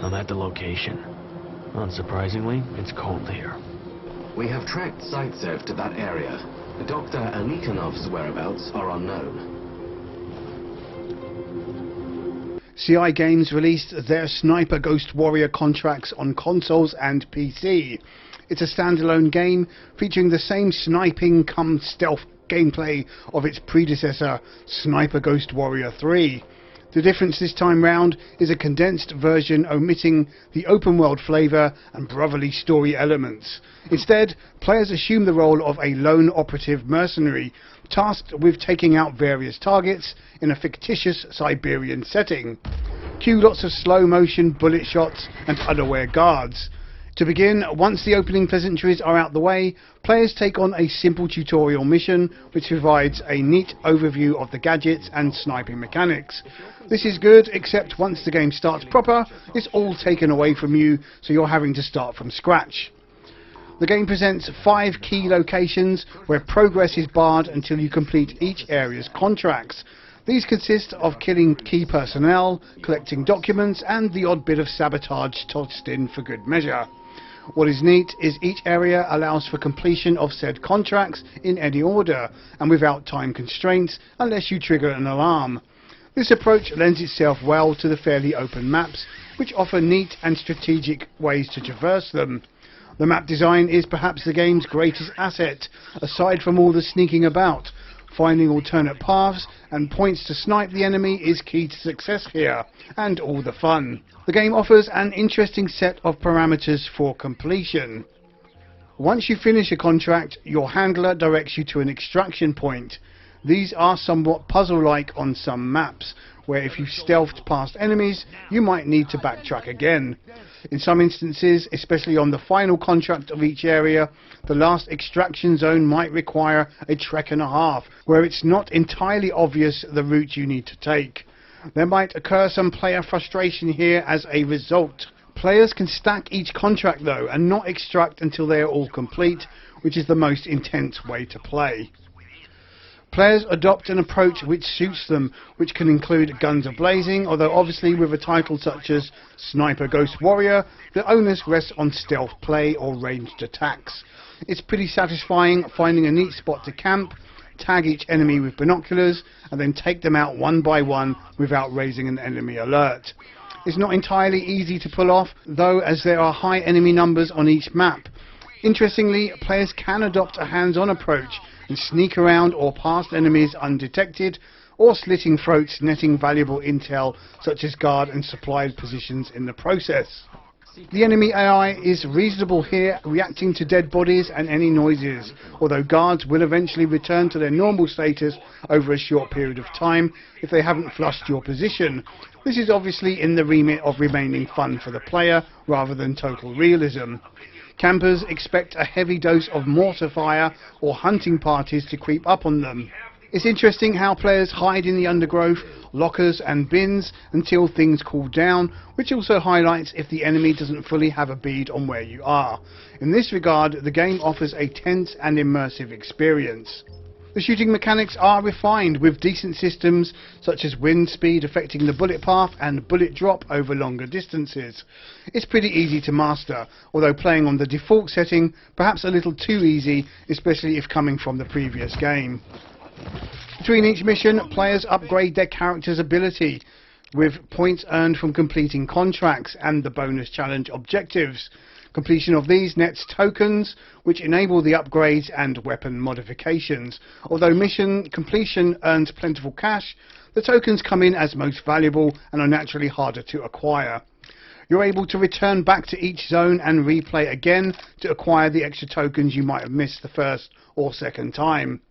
I'm at the location. Unsurprisingly, it's cold here. We have tracked Zaitsev to that area. Dr. Anikanov's whereabouts are unknown. CI Games released their Sniper Ghost Warrior contracts on consoles and PC. It's a standalone game featuring the same sniping cum stealth gameplay of its predecessor, Sniper Ghost Warrior 3. The difference this time round is a condensed version omitting the open world flavour and brotherly story elements. Instead, players assume the role of a lone operative mercenary, tasked with taking out various targets in a fictitious Siberian setting. Cue lots of slow motion bullet shots and unaware guards. To begin, once the opening pleasantries are out the way, players take on a simple tutorial mission which provides a neat overview of the gadgets and sniping mechanics. This is good, except once the game starts proper, it's all taken away from you, so you're having to start from scratch. The game presents 5 key locations where progress is barred until you complete each area's contracts. These consist of killing key personnel, collecting documents, and the odd bit of sabotage tossed in for good measure. What is neat is each area allows for completion of said contracts in any order and without time constraints unless you trigger an alarm. This approach lends itself well to the fairly open maps, which offer neat and strategic ways to traverse them. The map design is perhaps the game's greatest asset, aside from all the sneaking about. Finding alternate paths and points to snipe the enemy is key to success here, and all the fun. The game offers an interesting set of parameters for completion. Once you finish a contract, your handler directs you to an extraction point. These are somewhat puzzle-like on some maps, where if you stealthed past enemies, you might need to backtrack again. In some instances, especially on the final contract of each area, the last extraction zone might require a trek and a half, where it's not entirely obvious the route you need to take. There might occur some player frustration here as a result. Players can stack each contract though, and not extract until they are all complete, which is the most intense way to play. Players adopt an approach which suits them, which can include guns a-blazing, although obviously with a title such as Sniper Ghost Warrior, the onus rests on stealth play or ranged attacks. It's pretty satisfying finding a neat spot to camp, tag each enemy with binoculars, and then take them out one by one without raising an enemy alert. It's not entirely easy to pull off, though, as there are high enemy numbers on each map. Interestingly, players can adopt a hands-on approach and sneak around or past enemies undetected, or slitting throats, netting valuable intel such as guard and supply positions in the process. The enemy AI is reasonable here, reacting to dead bodies and any noises, although guards will eventually return to their normal status over a short period of time if they haven't flushed your position. This is obviously in the remit of remaining fun for the player rather than total realism. Campers expect a heavy dose of mortar fire or hunting parties to creep up on them. It's interesting how players hide in the undergrowth, lockers and bins until things cool down, which also highlights if the enemy doesn't fully have a bead on where you are. In this regard, the game offers a tense and immersive experience. The shooting mechanics are refined with decent systems such as wind speed affecting the bullet path and bullet drop over longer distances. It's pretty easy to master, although playing on the default setting perhaps a little too easy, especially if coming from the previous game. Between each mission, players upgrade their character's ability with points earned from completing contracts and the bonus challenge objectives. Completion of these nets tokens, which enable the upgrades and weapon modifications. Although mission completion earns plentiful cash, the tokens come in as most valuable and are naturally harder to acquire. You're able to return back to each zone and replay again to acquire the extra tokens you might have missed the first or second time.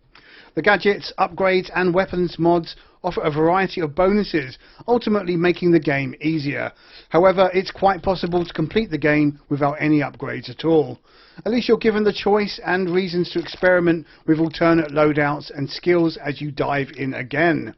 The gadgets, upgrades and weapons mods offer a variety of bonuses, ultimately making the game easier. However, it's quite possible to complete the game without any upgrades at all. At least you're given the choice and reasons to experiment with alternate loadouts and skills as you dive in again.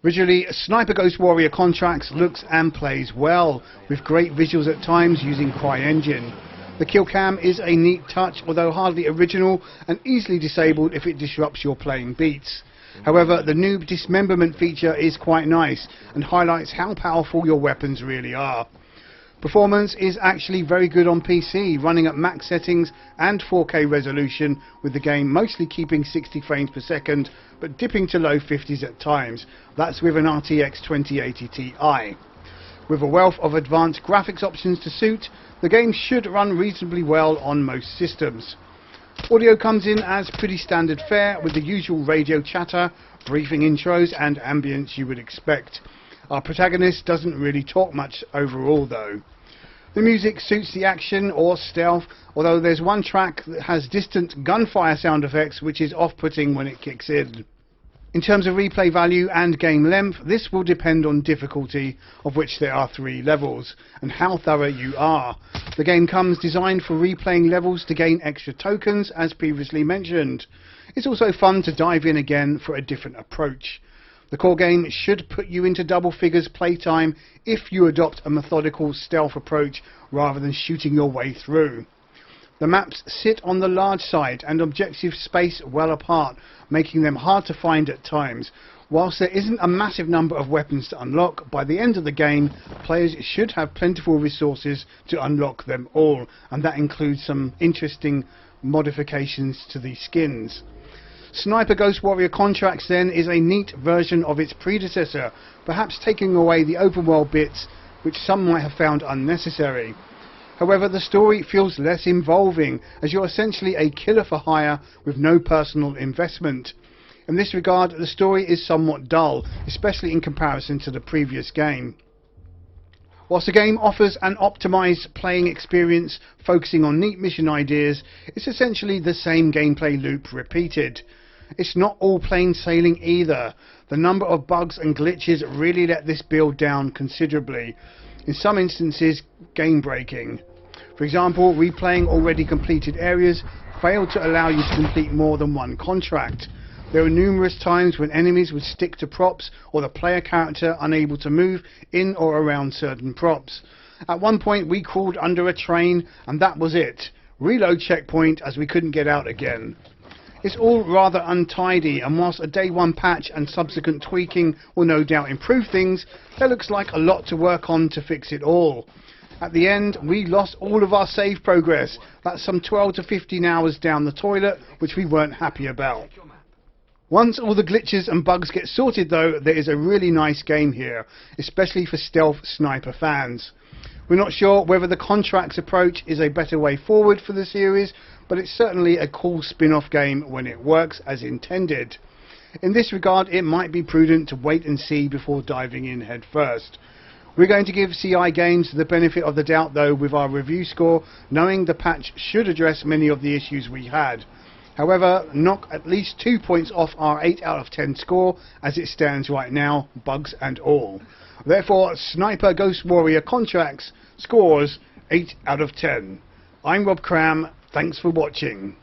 Visually, Sniper Ghost Warrior Contracts looks and plays well, with great visuals at times using CryEngine. The kill cam is a neat touch, although hardly original and easily disabled if it disrupts your playing beats. However, the noob dismemberment feature is quite nice and highlights how powerful your weapons really are. Performance is actually very good on PC, running at max settings and 4K resolution, with the game mostly keeping 60 frames per second but dipping to low 50s at times. That's with an RTX 2080 Ti. With a wealth of advanced graphics options to suit, the game should run reasonably well on most systems. Audio comes in as pretty standard fare, with the usual radio chatter, briefing intros and ambience you would expect. Our protagonist doesn't really talk much overall though. The music suits the action or stealth, although there's one track that has distant gunfire sound effects which is off-putting when it kicks in. In terms of replay value and game length, this will depend on difficulty, of which there are 3 levels, and how thorough you are. The game comes designed for replaying levels to gain extra tokens, as previously mentioned. It's also fun to dive in again for a different approach. The core game should put you into double figures playtime if you adopt a methodical stealth approach rather than shooting your way through. The maps sit on the large side and objective space well apart, making them hard to find at times. Whilst there isn't a massive number of weapons to unlock, by the end of the game players should have plentiful resources to unlock them all, and that includes some interesting modifications to the skins. Sniper Ghost Warrior Contracts then is a neat version of its predecessor, perhaps taking away the open world bits which some might have found unnecessary. However, the story feels less involving, as you're essentially a killer for hire with no personal investment. In this regard, the story is somewhat dull, especially in comparison to the previous game. Whilst the game offers an optimised playing experience focusing on neat mission ideas, it's essentially the same gameplay loop repeated. It's not all plain sailing either. The number of bugs and glitches really let this build down considerably, in some instances game breaking. For example, replaying already completed areas failed to allow you to complete more than one contract. There were numerous times when enemies would stick to props, or the player character unable to move in or around certain props. At one point we crawled under a train and that was it. Reload checkpoint, as we couldn't get out again. It's all rather untidy, and whilst a day 1 patch and subsequent tweaking will no doubt improve things, there looks like a lot to work on to fix it all. At the end, we lost all of our save progress. That's some 12 to 15 hours down the toilet, which we weren't happy about. Once all the glitches and bugs get sorted though, there is a really nice game here, especially for stealth sniper fans. We're not sure whether the contracts approach is a better way forward for the series, but it's certainly a cool spin-off game when it works as intended. In this regard, it might be prudent to wait and see before diving in head first. We're going to give CI Games the benefit of the doubt though with our review score, knowing the patch should address many of the issues we had. However, knock at least 2 points off our 8 out of 10 score as it stands right now, bugs and all. Therefore, Sniper Ghost Warrior Contracts scores 8 out of 10. I'm Rob Cram, thanks for watching.